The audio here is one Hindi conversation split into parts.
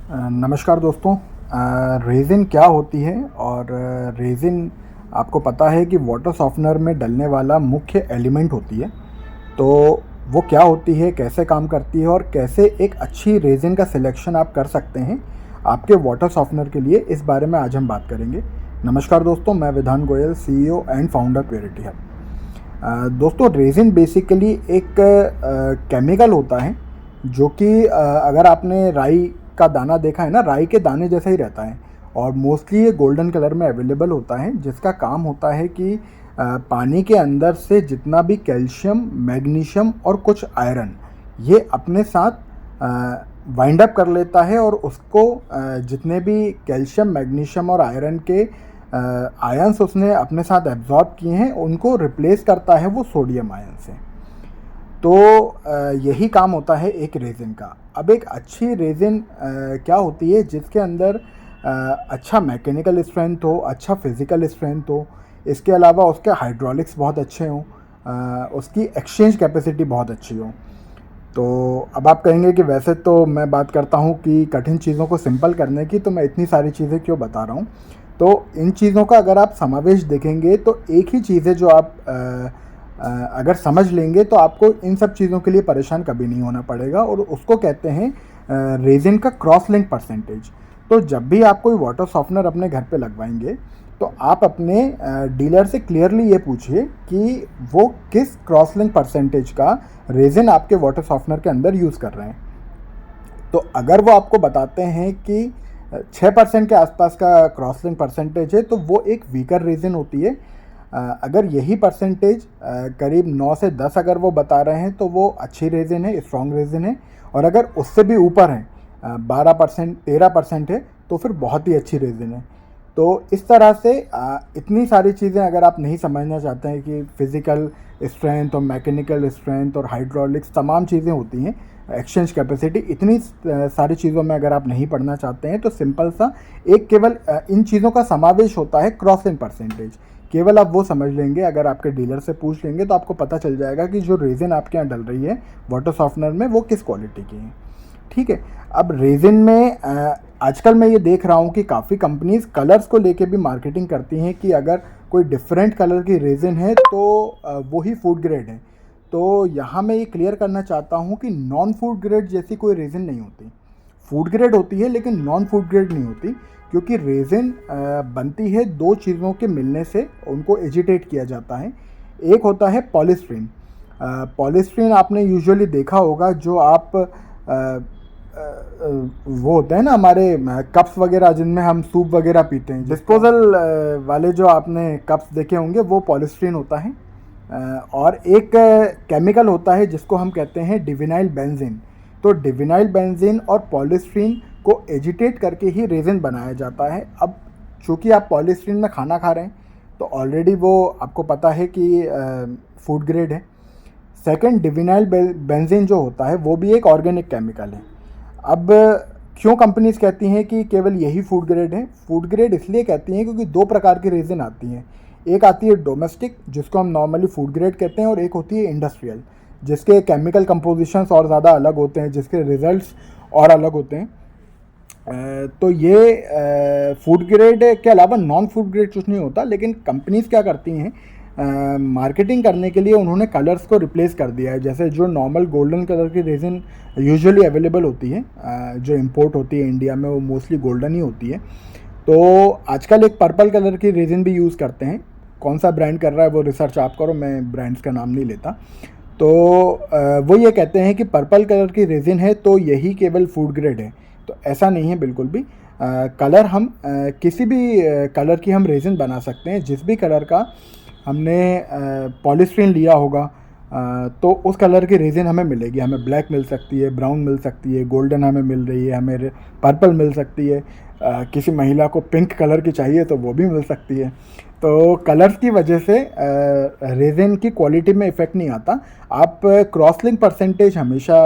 नमस्कार दोस्तों। रेज़िन क्या होती है और रेज़िन आपको पता है कि वाटर सॉफ्टनर में डलने वाला मुख्य एलिमेंट होती है। तो वो क्या होती है, कैसे काम करती है और कैसे एक अच्छी रेज़िन का सिलेक्शन आप कर सकते हैं आपके वाटर सॉफ्टनर के लिए, इस बारे में आज हम बात करेंगे। नमस्कार दोस्तों, मैं विधान Goyal, CEO and founder purity hub. दोस्तों, रेज़िन बेसिकली एक केमिकल होता है जो कि अगर आपने राई का दाना देखा है ना, राई के दाने जैसा ही रहता है और मोस्टली ये गोल्डन कलर में अवेलेबल होता है, जिसका काम होता है कि पानी के अंदर से जितना भी कैल्शियम, मैग्नीशियम और कुछ आयरन ये अपने साथ वाइंड अप कर लेता है और उसको जितने भी कैल्शियम, मैग्नीशियम और आयरन के आयंस उसने अपने साथ एब्जॉर्ब किए हैं उनको रिप्लेस करता है वो सोडियम आयन से। तो यही काम होता है एक रेज़िन का। अब एक अच्छी रेज़िन क्या होती है जिसके अंदर अच्छा मैकेनिकल स्ट्रेंथ हो, अच्छा फिज़िकल स्ट्रेंथ हो, इसके अलावा उसके हाइड्रोलिक्स बहुत अच्छे हों, उसकी एक्सचेंज कैपेसिटी बहुत अच्छी हो। तो अब आप कहेंगे कि वैसे तो मैं बात करता हूँ कि कठिन चीज़ों को सिंपल करने की, तो मैं इतनी सारी चीज़ें क्यों बता रहा हूँ। तो इन चीज़ों का अगर आप समावेश देखेंगे तो एक ही चीज़ है जो आप अगर समझ लेंगे तो आपको इन सब चीज़ों के लिए परेशान कभी नहीं होना पड़ेगा, और उसको कहते हैं रेज़िन का क्रॉस लिंक परसेंटेज। तो जब भी आप कोई वाटर सॉफ्टनर अपने घर पे लगवाएंगे तो आप अपने डीलर से क्लियरली ये पूछिए कि वो किस क्रॉस लिंक परसेंटेज का रेज़िन आपके वाटर सॉफ्टनर के अंदर यूज़ कर रहे हैं। तो अगर वो आपको बताते हैं कि 6% के आसपास का क्रॉस लिंक परसेंटेज है तो वो एक वीकर रेज़िन होती है। अगर यही परसेंटेज करीब 9 से 10 अगर वो बता रहे हैं तो वो अच्छी रेज़िन है, स्ट्रॉन्ग रेज़िन है। और अगर उससे भी ऊपर है, 12%, 13% है, तो फिर बहुत ही अच्छी रेज़िन है। तो इस तरह से इतनी सारी चीज़ें अगर आप नहीं समझना चाहते हैं कि फ़िज़िकल स्ट्रेंथ और मैकेनिकल स्ट्रेंथ और हाइड्रोलिक्स तमाम चीज़ें होती हैं, एक्सचेंज कैपेसिटी, इतनी सारी चीज़ों में अगर आप नहीं पढ़ना चाहते हैं तो सिंपल सा एक केवल इन चीज़ों का समावेश होता है क्रॉसिंग परसेंटेज। केवल आप वो समझ लेंगे, अगर आपके डीलर से पूछ लेंगे तो आपको पता चल जाएगा कि जो रेज़िन आपके यहाँ डल रही है वाटर सॉफ्टनर में वो किस क्वालिटी की है। ठीक है। अब रेज़िन में आजकल मैं ये देख रहा हूँ कि काफ़ी कंपनीज़ कलर्स को लेके भी मार्केटिंग करती हैं कि अगर कोई डिफरेंट कलर की रेज़िन है तो वो ही फूड ग्रेड है। तो यहाँ मैं ये क्लियर करना चाहता हूँ कि नॉन फूड ग्रेड जैसी कोई रेज़िन नहीं होती। फूड ग्रेड होती है लेकिन नॉन फूड ग्रेड नहीं होती, क्योंकि रेज़िन बनती है दो चीज़ों के मिलने से, उनको एजिटेट किया जाता है। एक होता है पॉलीस्टीरीन। पॉलीस्टीरीन आपने यूजुअली देखा होगा, जो आप वो होते हैं ना हमारे कप्स वगैरह जिनमें हम सूप वगैरह पीते हैं, डिस्पोजल वाले जो आपने कप्स देखे होंगे, वो पॉलीस्टीरीन होता है। और एक केमिकल होता है जिसको हम कहते हैं डिविनाइल बेंजीन। तो डिविनाइल बेंजीन और पॉलीस्टीरीन को एजिटेट करके ही रेज़िन बनाया जाता है। अब चूँकि आप पॉलीस्टीरीन में खाना खा रहे हैं तो ऑलरेडी वो आपको पता है कि फूड ग्रेड है। सेकंड, डिविनाइल बेंजीन जो होता है वो भी एक ऑर्गेनिक केमिकल है। अब क्यों कंपनीज कहती हैं कि केवल यही फूड ग्रेड है? फूड ग्रेड इसलिए कहती हैं क्योंकि दो प्रकार की रेज़िन आती हैं। एक आती है डोमेस्टिक, जिसको हम नॉर्मली फूड ग्रेड कहते हैं, और एक होती है इंडस्ट्रियल, जिसके केमिकल कंपोजिशंस और ज़्यादा अलग होते हैं, जिसके रिजल्ट्स और अलग होते हैं। तो ये फूड ग्रेड के अलावा नॉन फूड ग्रेड कुछ नहीं होता, लेकिन कंपनीज क्या करती हैं, मार्केटिंग करने के लिए उन्होंने कलर्स को रिप्लेस कर दिया है। जैसे जो नॉर्मल गोल्डन कलर की रेज़िन यूजुअली अवेलेबल होती है, जो इंपोर्ट होती है इंडिया में, वो मोस्टली गोल्डन ही होती है। तो आजकल एक पर्पल कलर की रेज़िन भी यूज़ करते हैं। कौन सा ब्रांड कर रहा है वो रिसर्च आप करो, मैं ब्रांड्स का नाम नहीं लेता। तो वो ये कहते हैं कि पर्पल कलर की रेज़िन है तो यही केवल फूड ग्रेड है। तो ऐसा नहीं है बिल्कुल भी। कलर हम किसी भी कलर की हम रेज़िन बना सकते हैं। जिस भी कलर का हमने पॉलीस्टीरीन लिया होगा तो उस कलर की रेज़िन हमें मिलेगी। हमें ब्लैक मिल सकती है, ब्राउन मिल सकती है, गोल्डन हमें मिल रही है, हमें पर्पल मिल सकती है। किसी महिला को पिंक कलर की चाहिए तो वो भी मिल सकती है। तो कलर्स की वजह से रेज़िन की क्वालिटी में इफ़ेक्ट नहीं आता। आप क्रॉस लिंक परसेंटेज हमेशा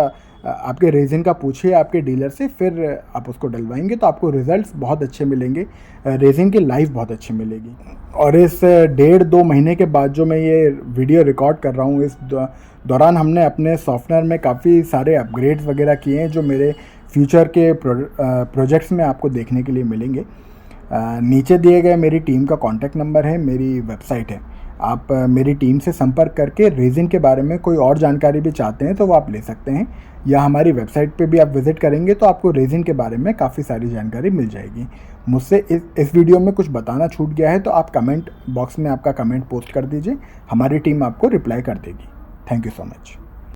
आपके रेज़िन का पूछिए आपके डीलर से, फिर आप उसको डलवाएंगे तो आपको रिज़ल्ट्स बहुत अच्छे मिलेंगे, रेज़िन की लाइफ बहुत अच्छी मिलेगी। और इस 1.5-2 महीने के बाद जो मैं ये वीडियो रिकॉर्ड कर रहा हूँ, इस दौरान हमने अपने सॉफ्टवेयर में काफ़ी सारे अपग्रेड्स वगैरह किए हैं जो मेरे फ्यूचर के प्रोजेक्ट्स में आपको देखने के लिए मिलेंगे। नीचे दिए गए मेरी टीम का कॉन्टैक्ट नंबर है, मेरी वेबसाइट है। आप मेरी टीम से संपर्क करके रेज़िन के बारे में कोई और जानकारी भी चाहते हैं तो वो आप ले सकते हैं, या हमारी वेबसाइट पे भी आप विज़िट करेंगे तो आपको रेज़िन के बारे में काफ़ी सारी जानकारी मिल जाएगी। मुझसे इस वीडियो में कुछ बताना छूट गया है तो आप कमेंट बॉक्स में आपका कमेंट पोस्ट कर दीजिए, हमारी टीम आपको रिप्लाई कर देगी। Thank you so much.